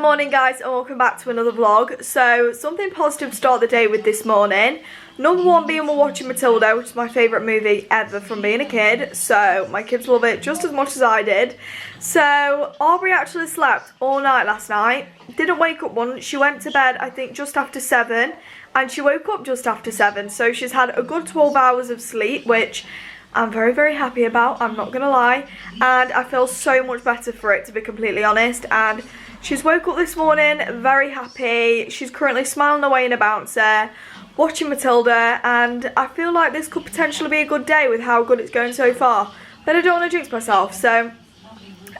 morning guys, and welcome back to another vlog. So something positive to start the day with this morning. Number one being we're watching Matilda, which is my favourite movie ever from being a kid. So my kids love it just as much as I did. So Aubrey actually slept all night last night. Didn't wake up once. She went to bed I think just after 7 and she woke up just after 7. So she's had a good 12 hours of sleep, which I'm very, very happy about, I'm not gonna lie. And I feel so much better for it, to be completely honest. And she's woke up this morning very happy. She's currently smiling away in a bouncer, watching Matilda, and I feel like this could potentially be a good day with how good it's going so far. But I don't want to jinx myself, so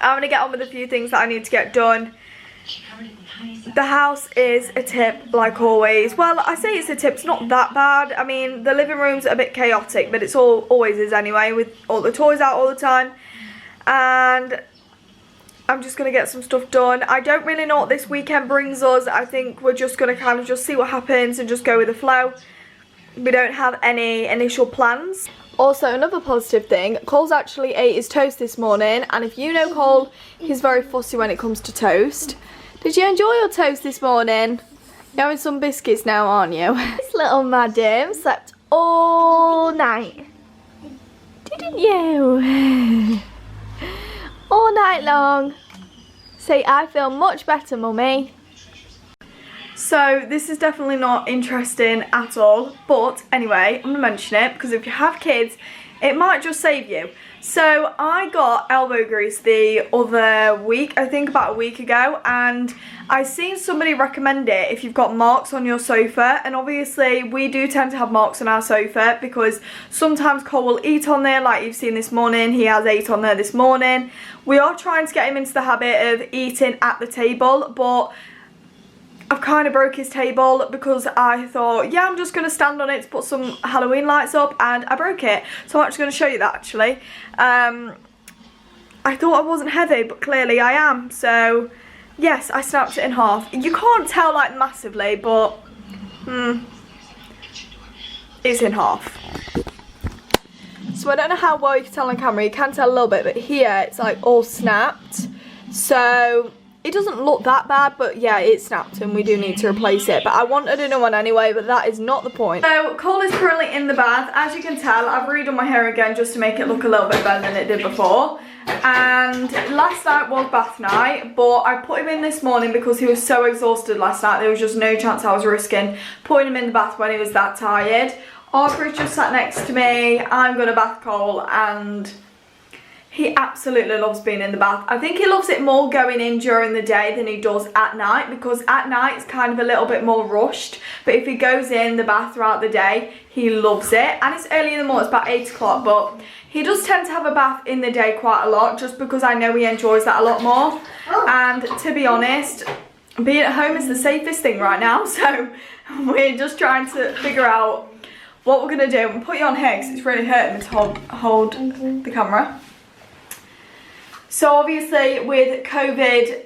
I'm going to get on with a few things that I need to get done. The house is a tip, like always. Well, I say it's a tip, it's not that bad. I mean, the living room's a bit chaotic, but it's always is anyway, with all the toys out all the time. And I'm just going to get some stuff done. I don't really know what this weekend brings us. I think we're just going to kind of just see what happens and just go with the flow. We don't have any initial plans. Also, another positive thing, Cole's actually ate his toast this morning, and if you know Cole, he's very fussy when it comes to toast. Did you enjoy your toast this morning? You're having some biscuits now, aren't you? This little madam slept all night. Didn't you? All night long. Say, I feel much better, mummy. So this is definitely not interesting at all, but anyway, I'm gonna mention it because if you have kids, it might just save you. So I got elbow grease the other week, I think about a week ago, and I seen somebody recommend it if you've got marks on your sofa. And obviously we do tend to have marks on our sofa because sometimes Cole will eat on there, like you've seen this morning. He has ate on there this morning. We are trying to get him into the habit of eating at the table, but I've kind of broke his table because I thought, yeah, I'm just going to stand on it to put some Halloween lights up, and I broke it. So I'm actually going to show you that, actually. I thought I wasn't heavy, but clearly I am. So, yes, I snapped it in half. You can't tell, like, massively, but it's in half. So I don't know how well you can tell on camera. You can tell a little bit, but here it's, like, all snapped. So it doesn't look that bad, but yeah, it snapped and we do need to replace it. But I wanted a new one anyway, but that is not the point. So Cole is currently in the bath. As you can tell, I've redone my hair again just to make it look a little bit better than it did before. And last night was bath night, but I put him in this morning because he was so exhausted last night. There was just no chance I was risking putting him in the bath when he was that tired. Aubrey just sat next to me. I'm gonna bath Cole, and he absolutely loves being in the bath. I think he loves it more going in during the day than he does at night, because at night it's kind of a little bit more rushed. But if he goes in the bath throughout the day, he loves it. And it's early in the morning, it's about 8 o'clock, but he does tend to have a bath in the day quite a lot, just because I know he enjoys that a lot more. And to be honest, being at home is the safest thing right now, so we're just trying to figure out what we're going to do. I'm going to put you on here because it's really hurting me to hold the camera. So obviously with COVID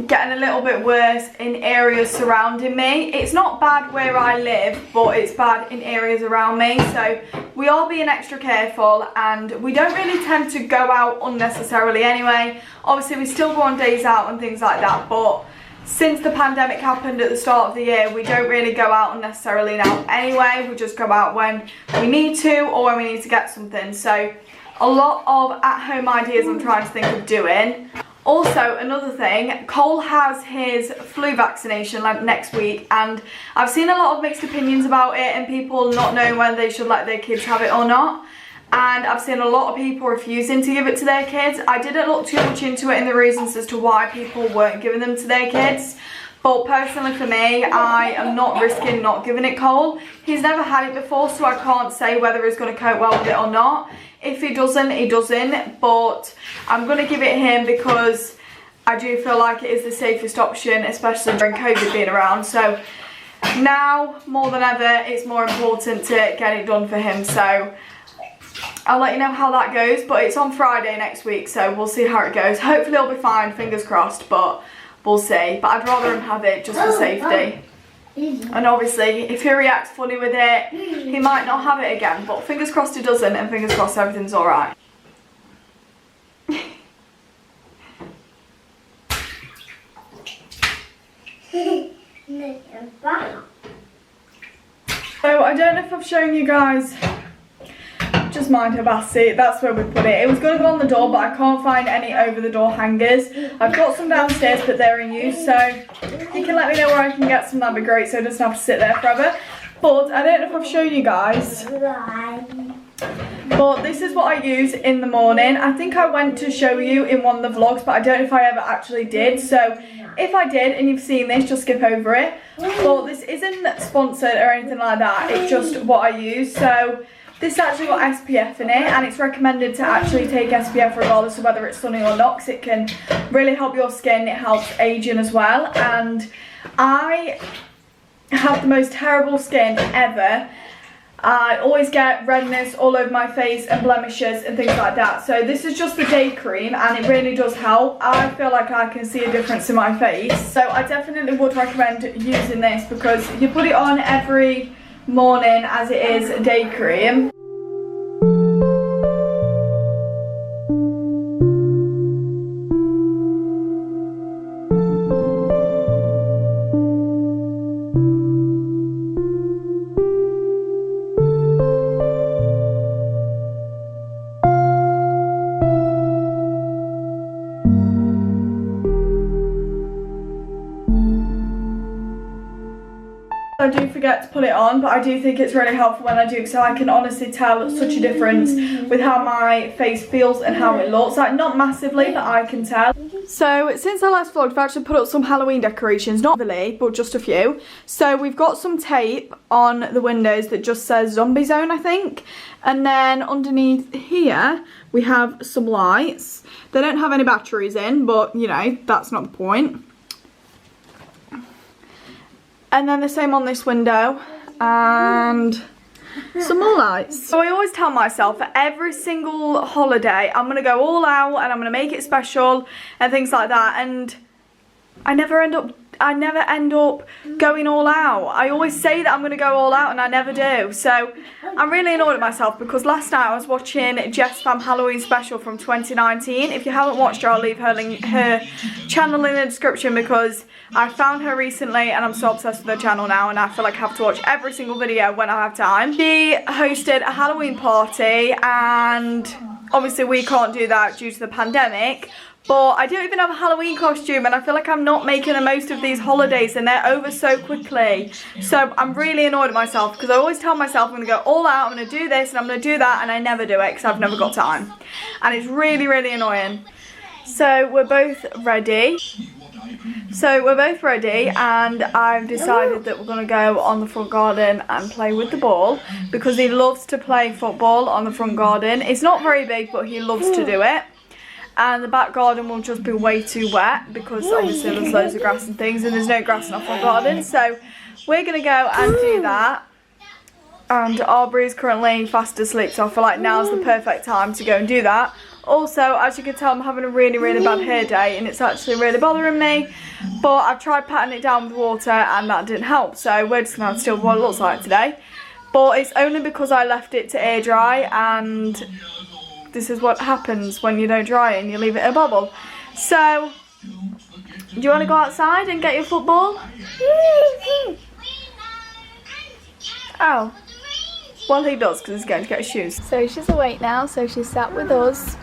getting a little bit worse in areas surrounding me, it's not bad where I live, but it's bad in areas around me. So we are being extra careful, and we don't really tend to go out unnecessarily anyway. Obviously we still go on days out and things like that, but since the pandemic happened at the start of the year, we don't really go out unnecessarily now anyway. We just go out when we need to, or when we need to get something. So a lot of at-home ideas I'm trying to think of doing. Also, another thing, Cole has his flu vaccination like next week, and I've seen a lot of mixed opinions about it and people not knowing whether they should let their kids have it or not. And I've seen a lot of people refusing to give it to their kids. I didn't look too much into it and the reasons as to why people weren't giving them to their kids. But personally for me, I am not risking not giving it Cole. He's never had it before, so I can't say whether he's going to cope well with it or not. If he doesn't, he doesn't. But I'm going to give it him because I do feel like it is the safest option, especially during COVID being around. So now, more than ever, it's more important to get it done for him. So I'll let you know how that goes. But it's on Friday next week, so we'll see how it goes. Hopefully he'll be fine, fingers crossed, but we'll see. But I'd rather him have it just for safety. And obviously, if he reacts funny with it, he might not have it again. But fingers crossed he doesn't, and fingers crossed everything's alright. So I don't know if I've shown you guys, just mind her basket, that's where we put it. It was going to go on the door, but I can't find any over the door hangers. I've got some downstairs, but they're in use, so if you can let me know where I can get some, that'd be great, so it doesn't have to sit there forever. But I don't know if I've shown you guys, but this is what I use in the morning. I think I went to show you in one of the vlogs, but I don't know if I ever actually did, so if I did and you've seen this, just skip over it. But this isn't sponsored or anything like that, it's just what I use. So this actually got SPF in it, and it's recommended to actually take SPF regardless of whether it's sunny or not, because it can really help your skin. It helps aging as well, and I have the most terrible skin ever. I always get redness all over my face and blemishes and things like that. So this is just the day cream, and it really does help. I feel like I can see a difference in my face. So I definitely would recommend using this, because you put it on every morning as it is day cream. I do forget to put it on, but I do think it's really helpful when I do, so I can honestly tell such a difference with how my face feels and how it looks. Like, not massively, but I can tell. So since I last vlogged, I've actually put up some Halloween decorations, not really, but just a few. So we've got some tape on the windows that just says Zombie Zone, I think, and then underneath here we have some lights. They don't have any batteries in, but you know, that's not the point. And then the same on this window, and some more lights. So I always tell myself for every single holiday I'm going to go all out and I'm going to make it special and things like that, and I never end up going all out. I always say that I'm going to go all out and I never do. So I'm really annoyed at myself, because last night I was watching Jess Fam Halloween special from 2019. If you haven't watched her, I'll leave her channel in the description, because I found her recently and I'm so obsessed with her channel now, and I feel like I have to watch every single video when I have time. She hosted a Halloween party, and obviously we can't do that due to the pandemic. But I don't even have a Halloween costume, and I feel like I'm not making the most of these holidays, and they're over so quickly. So I'm really annoyed at myself, because I always tell myself I'm going to go all out, I'm going to do this and I'm going to do that, and I never do it because I've never got time. And it's really, really annoying. So we're both ready. And I've decided that we're going to go on the front garden and play with the ball, because he loves to play football on the front garden. It's not very big, but he loves to do it. And the back garden will just be way too wet, because obviously there's loads of grass and things, and there's no grass in our front garden. So we're going to go and do that. And Aubrey's currently fast asleep, so I feel like now's the perfect time to go and do that. Also, as you can tell, I'm having a really, really bad hair day, and it's actually really bothering me. But I've tried patting it down with water, and that didn't help. So we're just going to still what it looks like today. But it's only because I left it to air dry, and this is what happens when you don't dry it and you leave it in a bubble. So, do you want to go outside and get your football? Oh. Well, he does, because he's going to get his shoes. So she's awake now, so she's sat with us.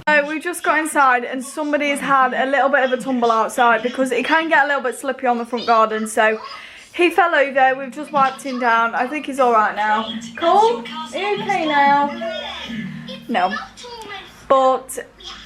So we just got inside, and somebody's had a little bit of a tumble outside, because it can get a little bit slippy on the front garden. So he fell over. We've just wiped him down. I think he's all right now. Cole, are you okay now? No. But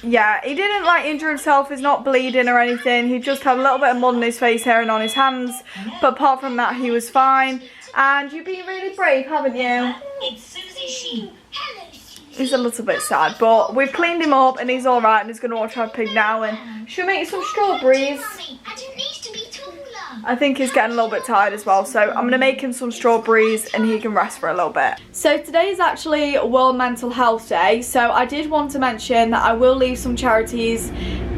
yeah, he didn't like injure himself. He's not bleeding or anything. He just had a little bit of mud on his face here and on his hands. But apart from that, he was fine. And you've been really brave, haven't you? It's Susie Sheep. Hello, Susie. He's a little bit sad, but we've cleaned him up and he's alright, and he's going to watch our pig now. And she'll make you some strawberries. Mummy, I don't need to be taller. I think he's getting a little bit tired as well, so I'm going to make him some strawberries and he can rest for a little bit. So today is actually World Mental Health Day, so I did want to mention that I will leave some charities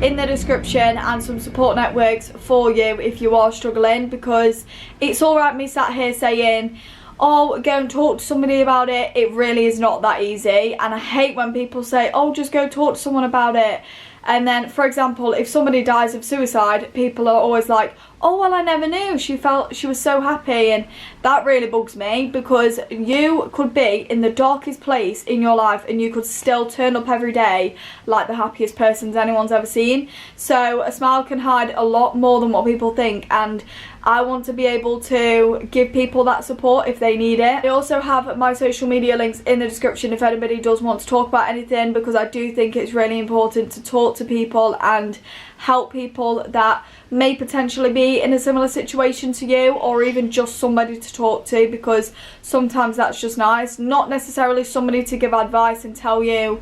in the description and some support networks for you if you are struggling, because it's alright me sat here saying, oh, go and talk to somebody about it. It really is not that easy, and I hate when people say, oh, just go talk to someone about it. And then, for example, if somebody dies of suicide, people are always like, oh, well, I never knew. She was so happy. And that really bugs me, because you could be in the darkest place in your life and you could still turn up every day like the happiest person anyone's ever seen. So a smile can hide a lot more than what people think, and I want to be able to give people that support if they need it. I also have my social media links in the description if anybody does want to talk about anything, because I do think it's really important to talk to people and help people that may potentially be in a similar situation to you, or even just somebody to talk to, because sometimes that's just nice. Not necessarily somebody to give advice and tell you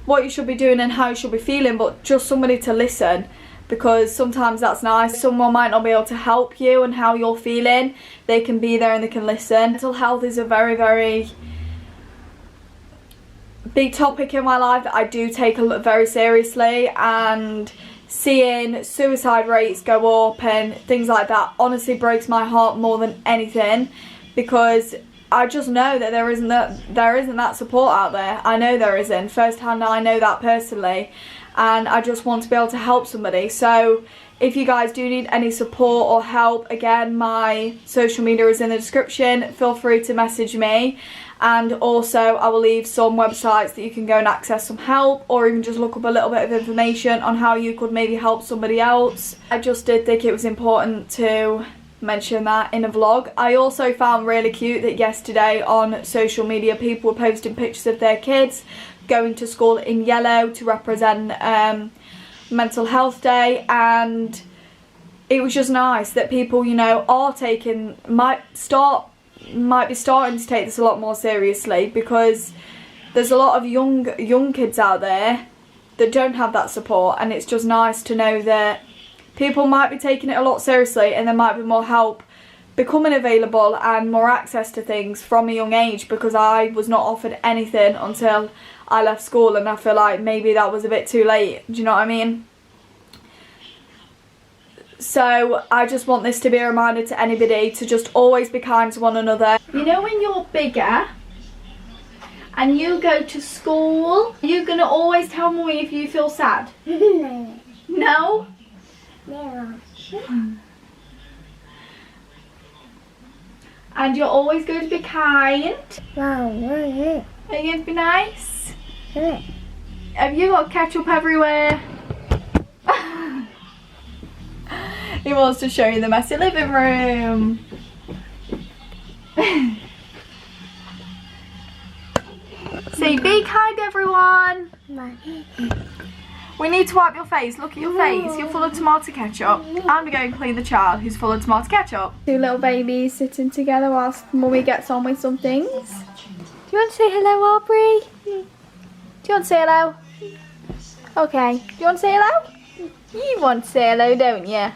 what you should be doing and how you should be feeling, but just somebody to listen, because sometimes that's nice. Someone might not be able to help you and how you're feeling. They can be there and they can listen. Mental health is a very, very big topic in my life that I do take very seriously, and seeing suicide rates go up and things like that honestly breaks my heart more than anything, because I just know that there isn't that support out there. I know there isn't. Firsthand, I know that personally, and I just want to be able to help somebody. So if you guys do need any support or help, again, my social media is in the description. Feel free to message me. And also I will leave some websites that you can go and access some help, or even just look up a little bit of information on how you could maybe help somebody else. I just did think it was important to mention that in a vlog. I also found really cute that yesterday on social media people were posting pictures of their kids going to school in yellow to represent Mental Health Day, and it was just nice that people, you know, are might be starting to take this a lot more seriously, because there's a lot of young kids out there that don't have that support, and it's just nice to know that people might be taking it a lot seriously, and there might be more help becoming available and more access to things from a young age, because I was not offered anything until I left school, and I feel like maybe that was a bit too late. Do you know what I mean? So I just want this to be a reminder to anybody to just always be kind to one another. You know, when you're bigger and you go to school, you're going to always tell Mummy if you feel sad? No. No? No. And you're always going to be kind? Wow. Are you going to be nice? Have you got ketchup everywhere? He wants to show you the messy living room. Say, be kind, everyone. We need to wipe your face. Look at your face. You're full of tomato ketchup. I'm going to clean the child who's full of tomato ketchup. Two little babies sitting together whilst Mummy gets on with some things. Do you want to say hello, Aubrey? Do you want to say hello? Okay. Do you want to say hello? You want to say hello, don't you?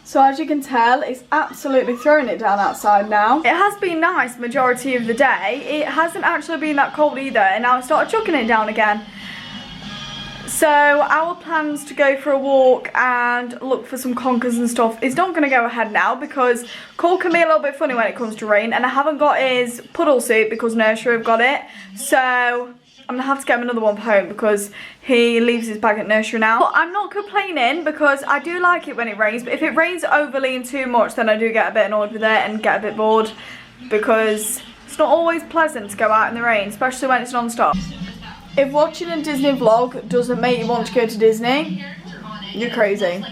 So as you can tell, it's absolutely throwing it down outside now. It has been nice majority of the day. It hasn't actually been that cold either, and now it started chucking it down again. So our plans to go for a walk and look for some conkers and stuff is not going to go ahead now, because Cole can be a little bit funny when it comes to rain, and I haven't got his puddle suit because nursery have got it. So I'm going to have to get him another one for home, because he leaves his bag at nursery now. But I'm not complaining, because I do like it when it rains, but if it rains overly and too much, then I do get a bit annoyed with it and get a bit bored, because it's not always pleasant to go out in the rain, especially when it's non-stop. If watching a Disney vlog doesn't make you want to go to Disney, you're crazy.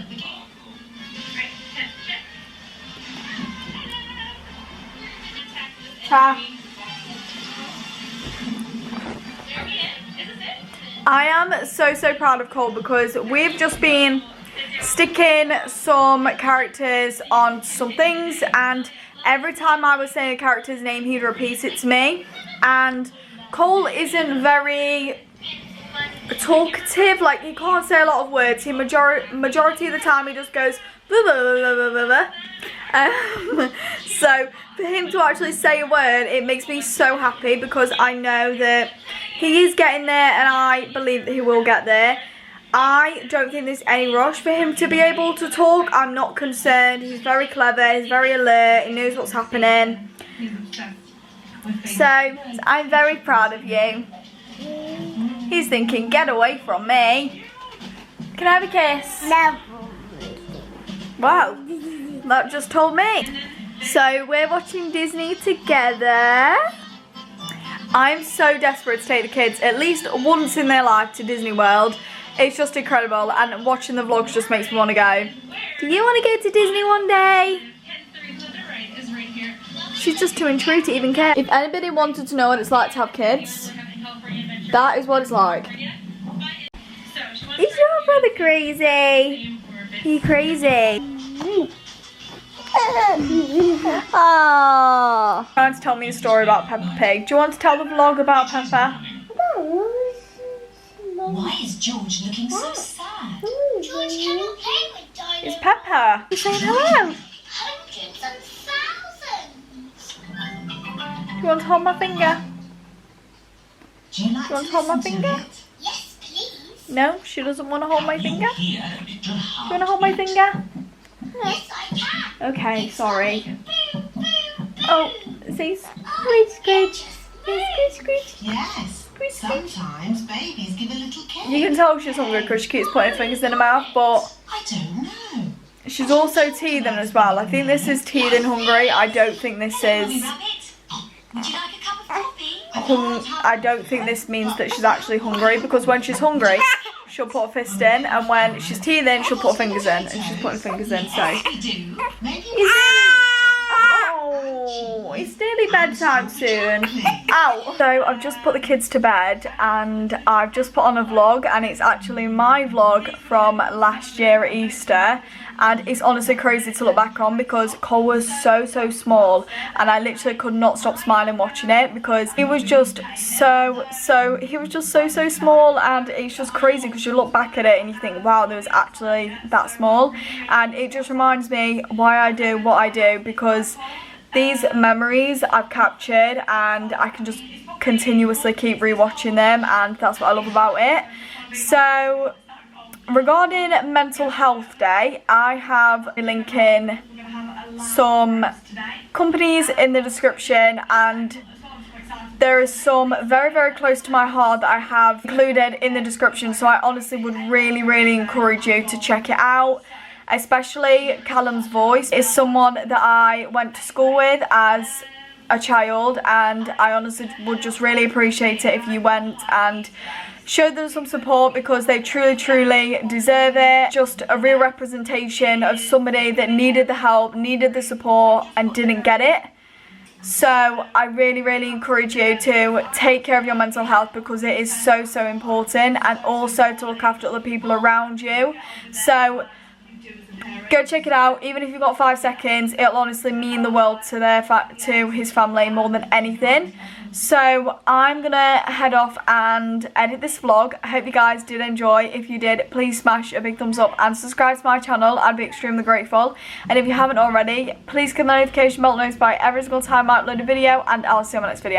I am so proud of Cole, because we've just been sticking some characters on some things, and every time I was saying a character's name, he'd repeat it to me. And Cole isn't very talkative, like he can't say a lot of words. He majority of the time he just goes So for him to actually say a word, it makes me so happy because I know that he is getting there and I believe that he will get there. I don't think there's any rush for him to be able to talk. I'm not concerned. He's very clever, he's very alert, he knows what's happening. So I'm very proud of you. He's thinking, get away from me. Can I have a kiss? No. Wow, that just told me. So we're watching Disney together. I'm so desperate to take the kids at least once in their life to Disney World. It's just incredible, and watching the vlogs just makes me want to go. Do you want to go to Disney one day? She's just too intrigued to even care. If anybody wanted to know what it's like to have kids, that is what it's like. Is your brother crazy? He crazy. Aww. Trying to tell me a story about Peppa Pig. Do you want to tell the vlog about Peppa? Why is George looking so sad? George cannot play with dinosaurs. It's Peppa. He's saying hello. Hundreds and thousands. Do you want to hold my finger? Do you like Do you want to hold my listen finger? it? Yes, please. No, she doesn't want to hold my finger. Do Here, little you want heart. to hold my finger? Yes, I can. Okay, sorry. Boo, boo, boo. Oh, see, screech, screech. Screech, screech. Yes. Sometimes babies give a little kick. You can tell she's hungry because she keeps putting her fingers in her mouth, but I don't know. she's also teething as well. I think this is teething hungry. I don't think this is... Rabbit, would you like a cup of coffee? I don't think this means that she's actually hungry, because when she's hungry, she'll put her fist in, and when she's teething, she'll put her fingers in, and she's putting her fingers in, so... We do. Maybe Oh, it's nearly bedtime soon. Ow! So I've just put the kids to bed and I've just put on a vlog, and it's actually my vlog from last year at Easter, and it's honestly crazy to look back on because Cole was so small and I literally could not stop smiling watching it because he was just so small, and it's just crazy because you look back at it and you think, wow, there was actually that small. And it just reminds me why I do what I do, because these memories I've captured and I can just continuously keep rewatching them, and that's what I love about it. So regarding Mental Health Day, I have a link in some companies in the description, and there is some very close to my heart that I have included in the description, so I honestly would really encourage you to check it out. Especially Callum's Voice is someone that I went to school with as a child, and I honestly would just really appreciate it if you went and showed them some support, because they truly deserve it. Just a real representation of somebody that needed the help, needed the support, and didn't get it. So I really encourage you to take care of your mental health, because it is so important, and also to look after other people around you. So go check it out. Even if you've got 5 seconds, it'll honestly mean the world to his family more than anything. So I'm gonna head off and edit this vlog. I hope you guys did enjoy. If you did, please smash a big thumbs up and subscribe to my channel. I'd be extremely grateful. And if you haven't already, please click the notification bell to notify every single time I upload a video, and I'll see you on my next video.